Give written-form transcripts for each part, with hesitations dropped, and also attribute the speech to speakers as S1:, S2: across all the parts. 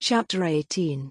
S1: Chapter 18.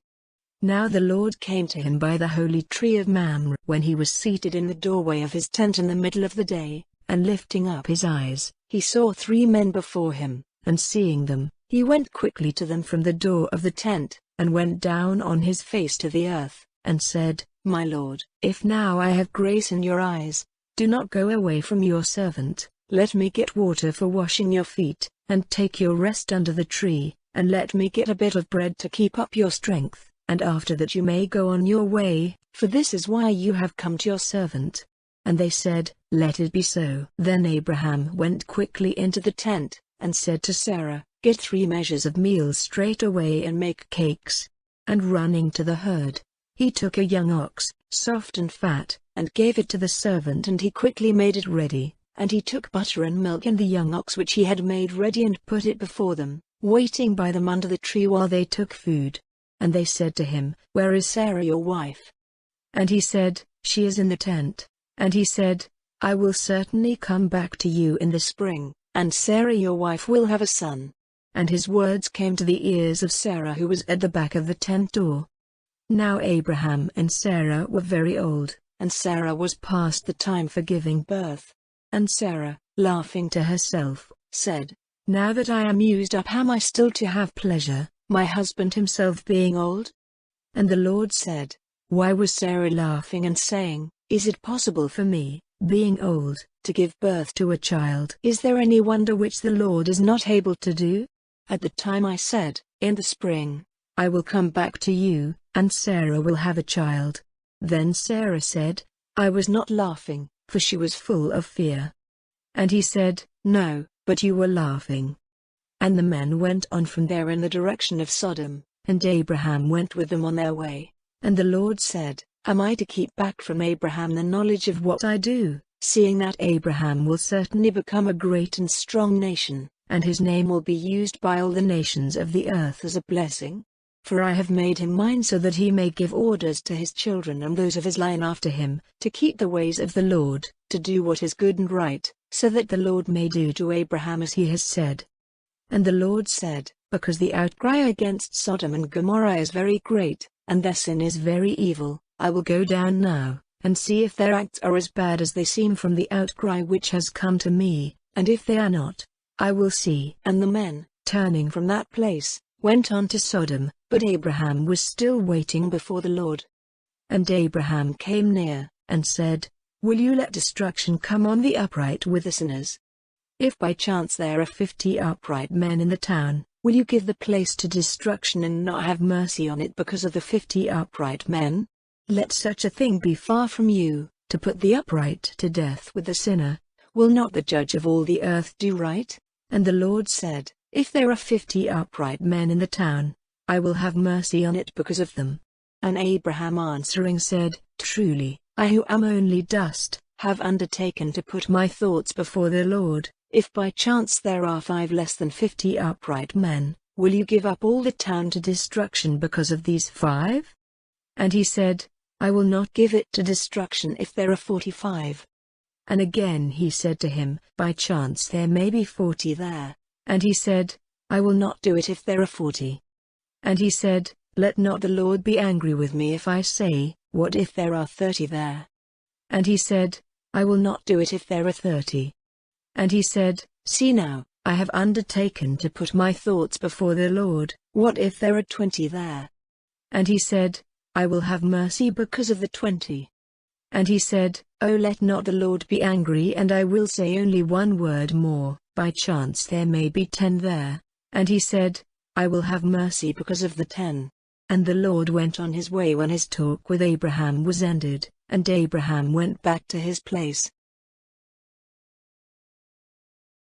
S1: Now the Lord came to him by the holy tree of Mamre when he was seated in the doorway of his tent in the middle of the day, and lifting up his eyes, he saw 3 men before him, and seeing them, he went quickly to them from the door of the tent, and went down on his face to the earth, and said, My Lord, if now I have grace in your eyes, do not go away from your servant. Let me get water for washing your feet, and take your rest under the tree, and let me get a bit of bread to keep up your strength, and after that you may go on your way, for this is why you have come to your servant. And they said, Let it be so. Then Abraham went quickly into the tent, and said to Sarah, Get 3 measures of meal straight away and make cakes. And running to the herd, he took a young ox, soft and fat, and gave it to the servant, and he quickly made it ready. And he took butter and milk and the young ox which he had made ready and put it before them, waiting by them under the tree while they took food. And they said to him, Where is Sarah your wife? And he said, She is in the tent. And he said, I will certainly come back to you in the spring, and Sarah your wife will have a son. And his words came to the ears of Sarah who was at the back of the tent door. Now Abraham and Sarah were very old, and Sarah was past the time for giving birth. And Sarah, laughing to herself, said, Now that I am used up, am I still to have pleasure, my husband himself being old? And the Lord said, Why was Sarah laughing and saying, Is it possible for me, being old, to give birth to a child? Is there any wonder which the Lord is not able to do? At the time I said, In the spring, I will come back to you, and Sarah will have a child. Then Sarah said, I was not laughing, for she was full of fear. And he said, No, but you were laughing. And the men went on from there in the direction of Sodom, and Abraham went with them on their way. And the Lord said, Am I to keep back from Abraham the knowledge of what I do, seeing that Abraham will certainly become a great and strong nation, and his name will be used by all the nations of the earth as a blessing? For I have made him mine so that he may give orders to his children and those of his line after him, to keep the ways of the Lord, to do what is good and right, so that the Lord may do to Abraham as he has said. And the Lord said, Because the outcry against Sodom and Gomorrah is very great, and their sin is very evil, I will go down now, and see if their acts are as bad as they seem from the outcry which has come to me, and if they are not, I will see. And the men, turning from that place, went on to Sodom, but Abraham was still waiting before the Lord. And Abraham came near, and said, Will you let destruction come on the upright with the sinners? If by chance there are 50 upright men in the town, will you give the place to destruction and not have mercy on it because of the 50 upright men? Let such a thing be far from you, to put the upright to death with the sinner. Will not the judge of all the earth do right? And the Lord said, If there are 50 upright men in the town, I will have mercy on it because of them. And Abraham answering said, Truly, I who am only dust, have undertaken to put my thoughts before the Lord. If by chance there are 5 less than 50 upright men, will you give up all the town to destruction because of these 5? And he said, I will not give it to destruction if there are 45. And again he said to him, By chance there may be 40 there. And he said, I will not do it if there are 40. And he said, Let not the Lord be angry with me if I say, What if there are 30 there? And he said, I will not do it if there are 30. And he said, See now, I have undertaken to put my thoughts before the Lord, what if there are 20 there? And he said, I will have mercy because of the 20. And he said, Oh, let not the Lord be angry, and I will say only one word more, by chance there may be 10 there. And he said, I will have mercy because of the 10. And the Lord went on his way when his talk with Abraham was ended, and Abraham went back to his place,